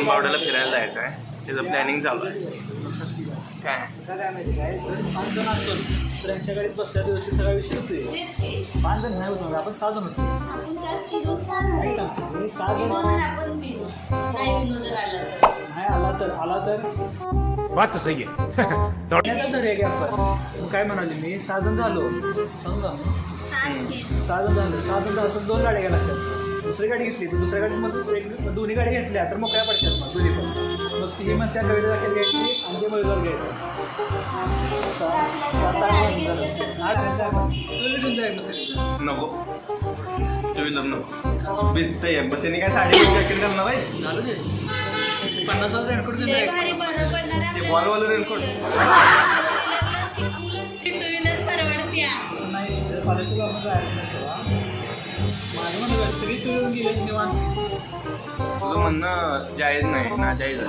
निंबावड्याला फिरायला जायचं आहे, त्याचं प्लॅनिंग चालू आहे. काय काय माहिती काय जर 5 जण असतो तर यांच्या गाडीत बसल्या दिवशी सगळा विषय होतोय. 5 जण नाही होतो, आपण 6 जण होतो. काय सांगतो मी 6 जण नाही आला तर बात तो सही है. आपण काय म्हणाले मी 6 जण झालो समजा 6 जण झालं तर 2 गाड्या घ्यायला लागतात. दुसरी गाडी घेतली तर दुसऱ्या गाडीत दोन्ही गाड्या घेतल्या तर मोकळ्या पडतात मग दोन्ही पण. मग ती म्हणत्या कविता दाखल घ्यायची आणि ते मळीवर घ्यायचं. 7-8 नको टू व्हीलर नको भिजत आहे. पण त्याने काय 5.5 जॅकेट घालणार आहे. झालं ते 50,000 रेनकोट घेऊन ते बॉलवालं रेनकोट असं नाही कॉलेजला आपण जायचं नाही तेव्हा. माझं म्हणून सगळी टू येऊन गेली निवांत. तुझं म्हणणं जायज नाही ना जायज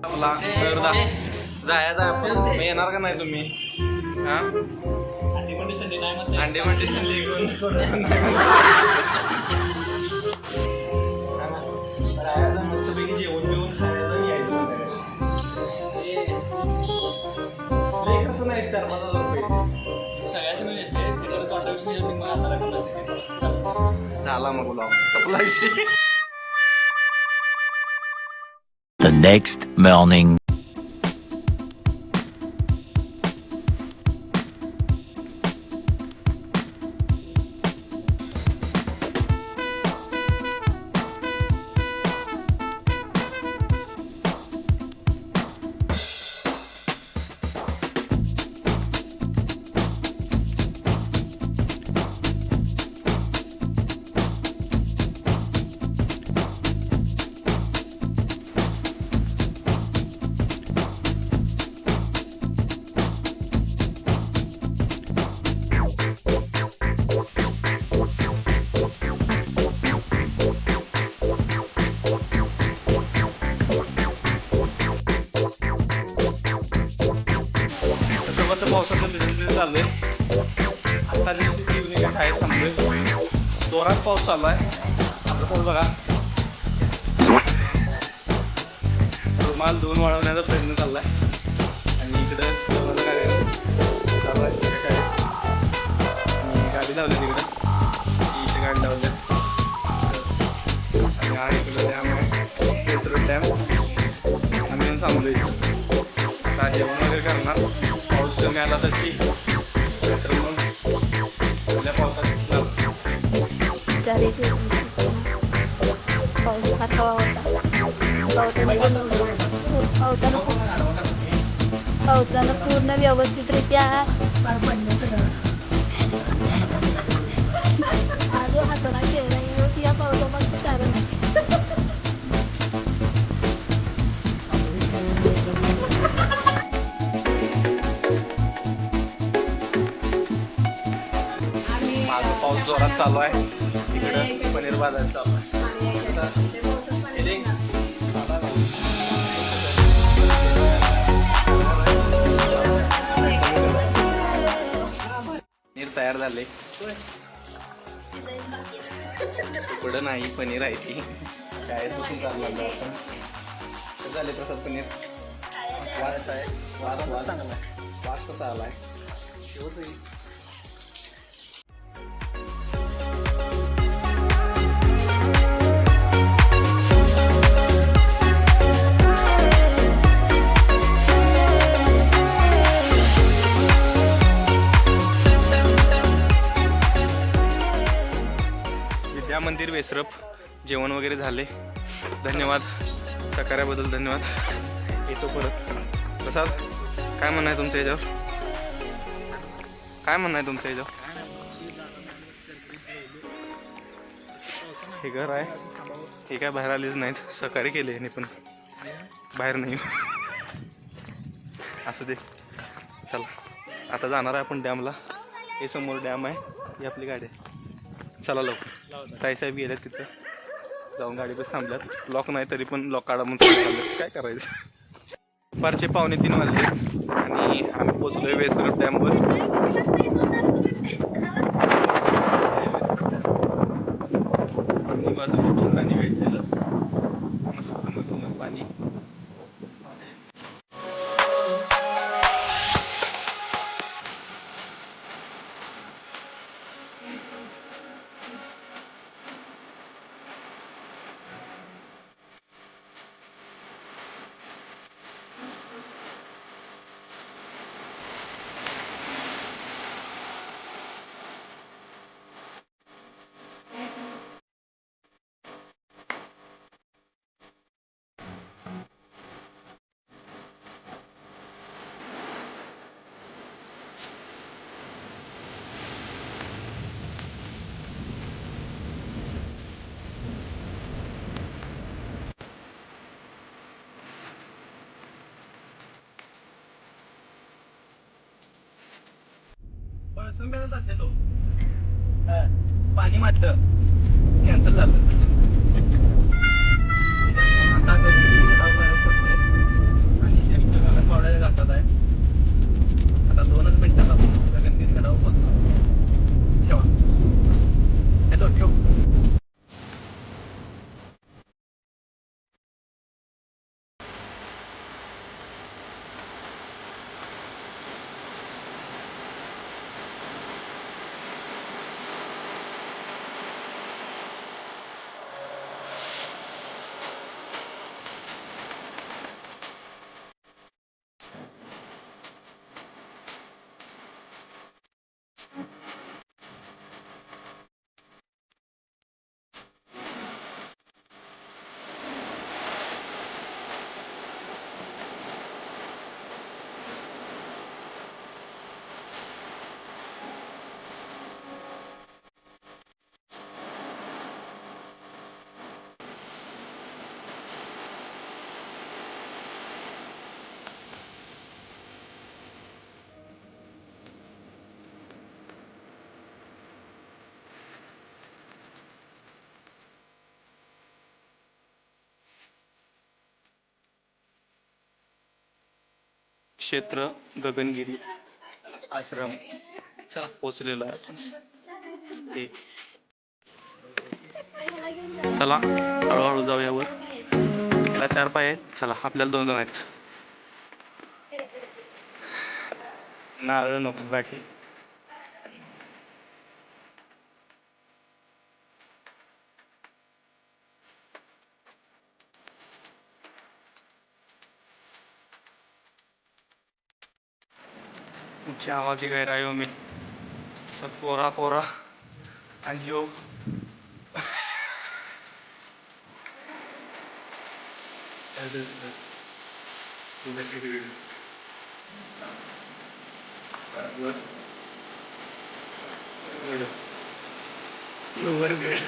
आपला जायचं आपण. मी येणार का नाही तुम्ही? हां अंडी मंडी संडे नाही म्हणते. अंडे म्हणजे राहायचं मस्तपैकी जेवण बिवून खायचं आणि यायचं लई खर्च नाही 4-5 हजार रुपये सगळ्याच मिळून येते ते परत वाटा विषय मग आता रकम झाला मग ब्लॉग संपला विषय. The next morning. पावसाचं बिझनेस चालू आहे. आता इव्हनिंग शाळेत थांबलोय. जोरात पाऊस चालू आहे. आता बघा रुमाल धुवून वाळवण्याचा प्रयत्न चालला आहे. आणि इकडं चालू आहे गाडी लावली तिकडं. इथे गाडी लावली आणि हा इकडं डॅम आहे केसरट डॅम. आम्ही येऊन थांबलो इथं. आता जेवण वगैरे करणार. पाऊस कमी आला तर ठीक, तर मग पहिल्या पावसात पाऊस फार हवा होता. पावसानं पूर्ण व्यवस्थितरित्या आजो हाताला केला या पावसामागचं कारण. पाऊस जोरात चालू आहे. तिकडं पनीर बाजार चालू आहे. पनीर तयार झाले. पुढं नाही पनीर आहे ती शाळेत बसून चालू लागलं आपण. कसं झाले प्रसाद पनीर? वास आहे. वास चांगला आहे. वास कसा आला आहे शेवट. मंदिर वेसरप जेवण वगैरे झाले. धन्यवाद सहकार्याबद्दल धन्यवाद. येतो परत. प्रसाद काय म्हणणं आहे तुमच्या ह्याच्यावर? काय म्हणणं आहे तुमच्या ह्याच्यावर? हे घर आहे हे काय बाहेर आलेच नाहीत. सहकार्य केले यांनी पण बाहेर नाही. असू दे चला आता जाणार आहे आपण डॅमला. हे समोर डॅम आहे. ही आपली गाडी आहे. चला लवकर. ताईसाहेब गेल्यात तिथं जाऊन गाडी बस थांबल्यात. लॉक नाही तरी पण लॉक काढा म्हणून चाललं. काय करायचं. दुपारचे 2:45 वाजले आणि आम्ही पोचलोय वेसरप डॅमवर. बाजूला वेट झालं. पाणी. पाणी मारलं कॅन्सल झालं. आता आणि त्या पावड्याला जातात आहे. आता 2च मिनिटात आपण गगनगिरी गडावर पोहोचतो. ठेवा. येतो ठेव. क्षेत्र गगनगिरी आश्रम पोचलेला आहे आपण. चला हळूहळू जाऊया वर. याला 4 पाय आहेत. चला आपल्याला 2 आहेत. नारळ नको गाठी. ऊंची आवाज ही गहराइयों में सब कोरा कोरा and yo lower grade.